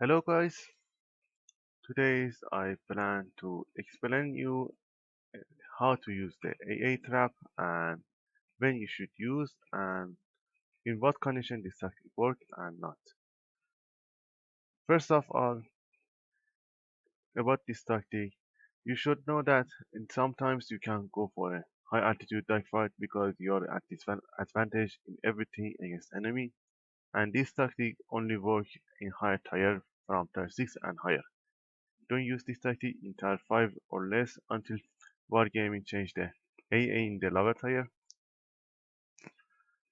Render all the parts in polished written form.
Hello guys, today I plan to explain you how to use the AA trap and when you should use and in what condition this tactic works and not. First of all, about this tactic, you should know that sometimes you can go for a high altitude dogfight because you're at disadvantage in everything against enemy, and this tactic only works in higher tier from tier 6 and higher. Don't use this tactic in tier 5 or less until Wargaming changed the AA in the lower tier.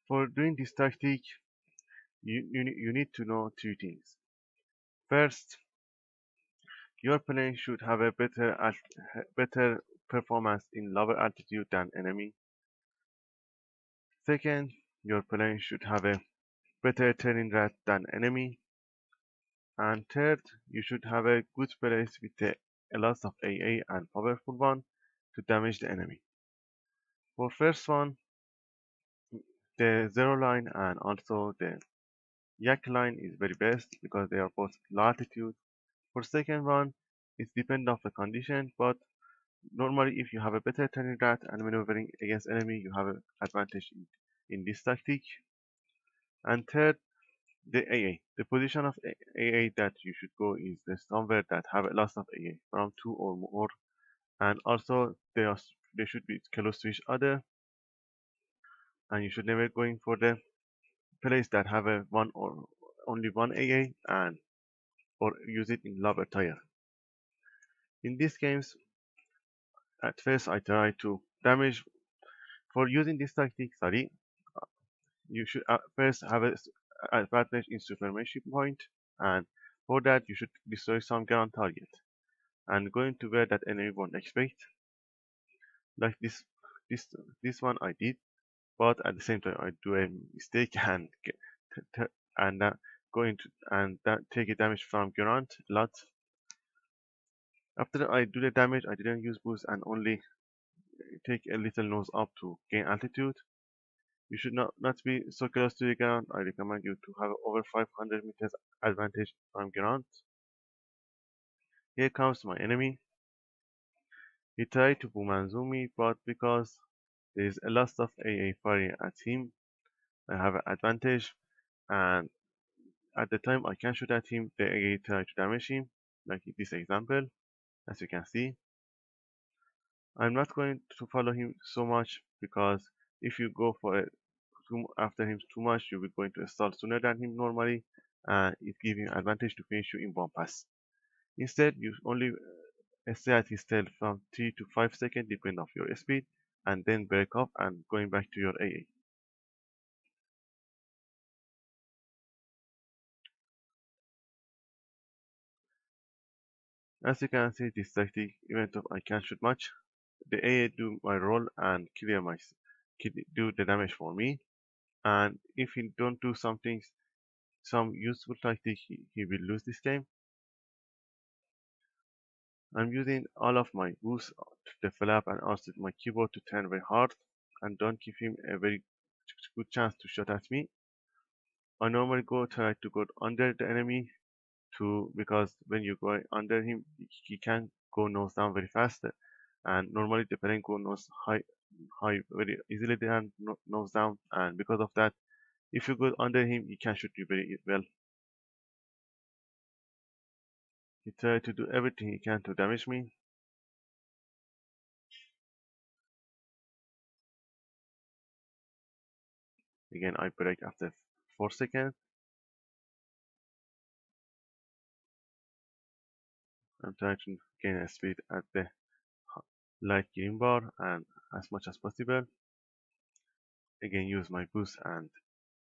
For doing this tactic, you need to know two things. First, your plane should have a better performance in lower altitude than enemy. Second, your plane should have a better turning rate than enemy. And third, you should have a good place with a lot of AA and powerful one to damage the enemy. For first one, the zero line and also the yak line is very best because they are both low altitude. For second one, it depends on the condition, but normally if you have a better turning rate and maneuvering against enemy, you have an advantage in this tactic. And third, the AA. The position of AA that you should go is the somewhere that have a lot of AA, from 2 or more, and also they should be close to each other, and you should never going for the place that have a one or only one AA and or use it in lower tier. In these games, at first I try to damage. For using this tactic, sorry, you should first have a advantage in supremacy point, and for that you should destroy some ground target and going to where that enemy won't expect. Like this this one I did, but at the same time I do a mistake and and going to and that take a damage from ground a lot. After I do the damage, I didn't use boost and only take a little nose up to gain altitude. You should not be so close to the ground. I recommend you to have over 500 meters advantage from ground. Here comes my enemy. He tried to boom and zoom me, but because there is a lot of AA firing at him, I have an advantage. And at the time I can shoot at him, the AA tried to damage him, like in this example, as you can see. I'm not going to follow him so much because if you go for it after him too much, you will going to stall sooner than him normally, and it gives him advantage to finish you in one pass. Instead, you only stay at his tail from 3 to 5 seconds, depending on your speed, and then break off and going back to your AA. As you can see, this tactic, even though I can't shoot much, the AA do my role and do the damage for me. And if he don't do some useful tactic, he will lose this game. I'm using all of my boost, the flap, and also my keyboard to turn very hard and don't give him a very good chance to shoot at me. I normally try to go under the enemy because when you go under him, he can go nose down very fast, and normally the plane go high very easily than nose down, and because of that, if you go under him, he can shoot you very well. He tried to do everything he can to damage me. Again, I break after 4 seconds. I'm trying to gain a speed at the light green bar and as much as possible. Again, use my boost and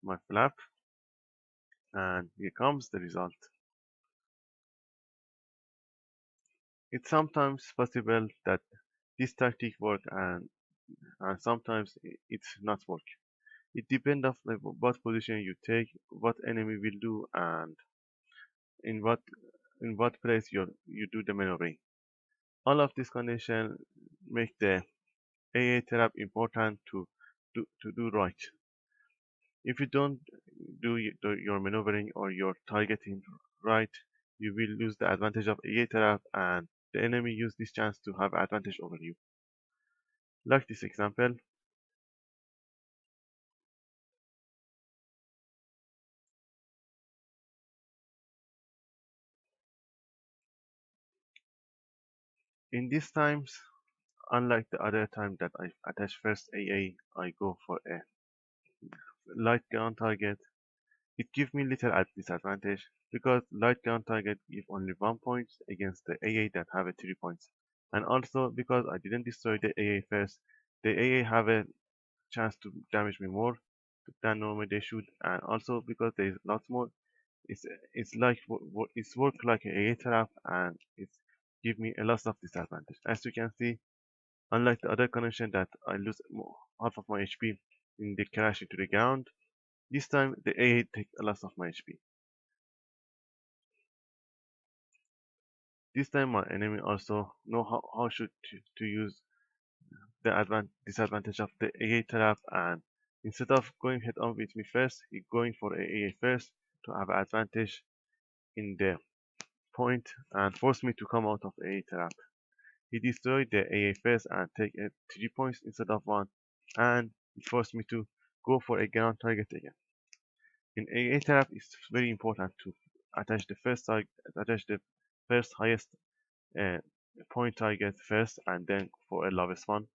my flap, and here comes the result. It's sometimes possible that this tactic work and sometimes it's not work. It depends on what position you take, what enemy will do, and in what place you do the maneuvering. All of these conditions make the AA trap important to do right. If you don't do your maneuvering or your targeting right, you will lose the advantage of AA trap and the enemy use this chance to have advantage over you. Like this example, in these times, unlike the other time that I attach first AA, I go for a light gun target. It gives me little disadvantage because light gun target give only 1 point against the AA that have a 3 points. And also because I didn't destroy the AA first, the AA have a chance to damage me more than normally they should. And also because there is lots more, it's it's like it's work like a AA trap and it's give me a lot of disadvantage. As you can see, unlike the other connection that I lose half of my HP in the crash into the ground, this time the AA take a lot of my HP. This time my enemy also know how should to use the disadvantage of the AA trap, and instead of going head on with me first, he going for AA first to have advantage in the point and force me to come out of AA trap. He destroyed the AA first and take 3 points instead of 1, and it forced me to go for a ground target again. In AA trap, it's very important to attach the first target, attach the first highest uh, point target first, and then for a lowest one.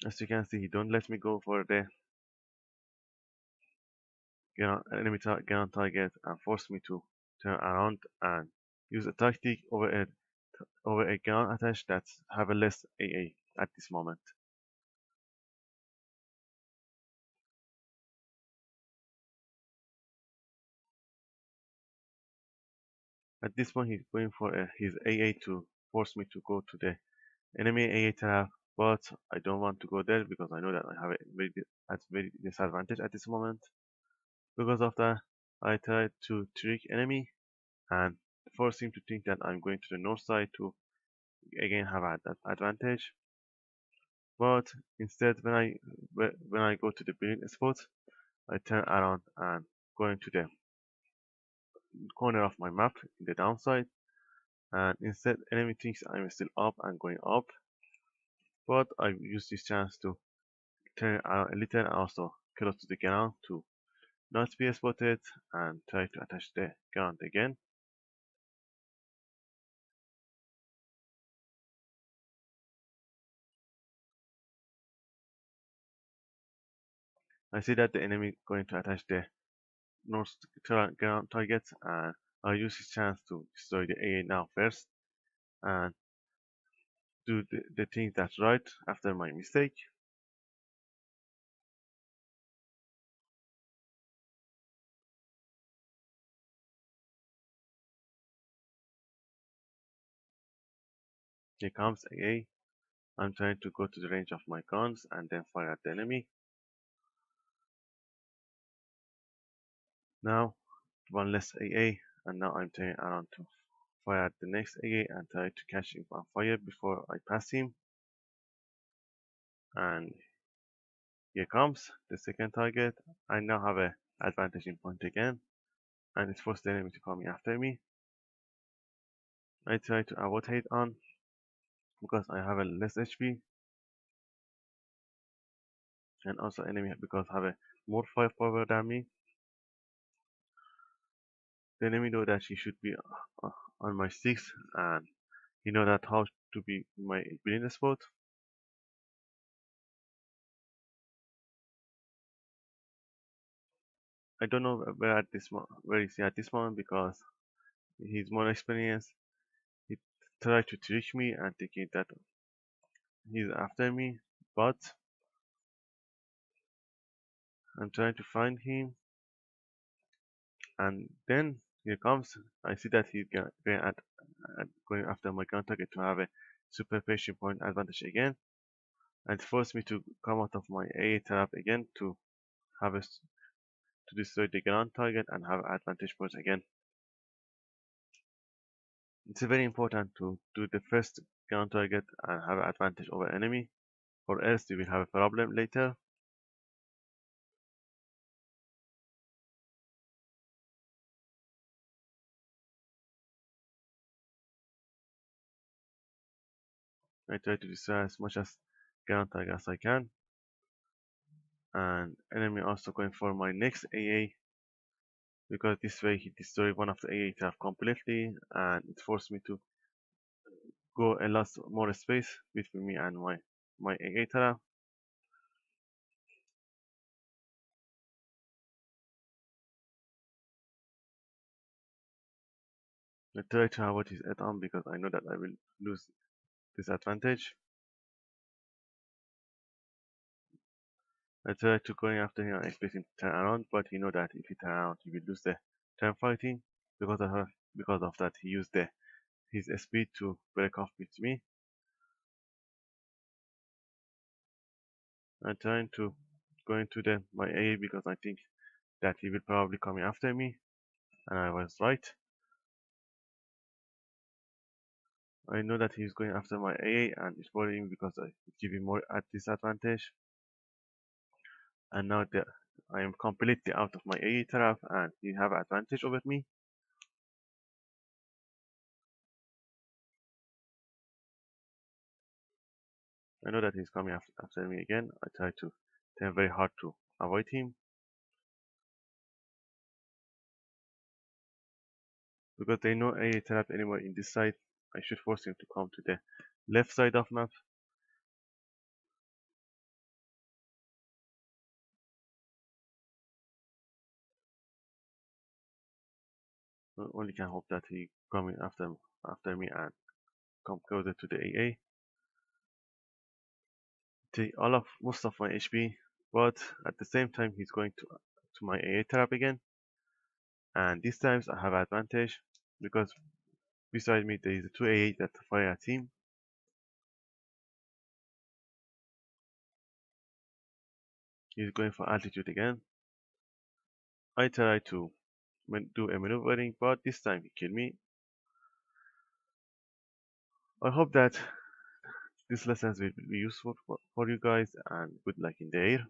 As you can see, he don't let me go for the enemy ground target and force me to turn around and use a tactic over a ground attack that have a less AA at this moment. At this point, he's going for his AA to force me to go to the enemy AA trap, but I don't want to go there because I know that I have a very disadvantage at this moment. Because of that, I try to trick enemy and force him to think that I'm going to the north side to again have that advantage. But instead, when I go to the building spot, I turn around and go into the corner of my map in the downside, and instead enemy thinks I'm still up and going up, but I use this chance to turn around a little and also close to the ground to not be spotted and try to attach the ground again. I see that the enemy going to attach the north ground target, and I use this chance to destroy the AA now first and do the thing that's right after my mistake. Here comes AA. I'm trying to go to the range of my guns and then fire at the enemy. Now, one less AA, and now I'm turning around to fire at the next AA and try to catch him on fire before I pass him. And here comes the second target. I now have a advantage in point again, and it forced the enemy to come after me. I try to avoid head on because I have a less HP, and also enemy because have a more firepower than me. The enemy know that he should be on my 6, and he know that how to be my blind spot. I don't know where is he at this moment because he's more experienced. He tried to trick me and thinking that he's after me, but I'm trying to find him, and then here comes. I see that he's going after my ground target to have a super patient point advantage again, and force me to come out of my AA trap again to have to destroy the ground target and have advantage points again. It's very important to do the first ground target and have advantage over enemy, or else you will have a problem later. I try to destroy as much as ground target as I can. And enemy also going for my next AA because this way he destroyed one of the AA trap completely and it forced me to go a lot more space between me and my AA trap. I try to avoid his add-on because I know that I will lose this advantage. I try to going after him and expect him to turn around, but he know that if he turn around, he will lose the turn fighting. Because of that, he used his speed to break off with me. I'm trying to go into my AA because I think that he will probably come after me, and I was right. I know that he's going after my AA, and it's worrying because I give him more at disadvantage. And now that I am completely out of my AA trap, and he have advantage over me. I know that he's coming after me again. I try to turn very hard to avoid him because they know AA trap anymore in this side. I should force him to come to the left side of map. I only can hope that he coming after me and come closer to the AA. Take all of most of my HP, but at the same time he's going to my AA trap again. And this times I have advantage because beside me there is a two AA that fire at him. He's going for altitude again. I try to do a maneuvering, but this time he killed me. I hope that this lesson will be useful for you guys and good luck in the air.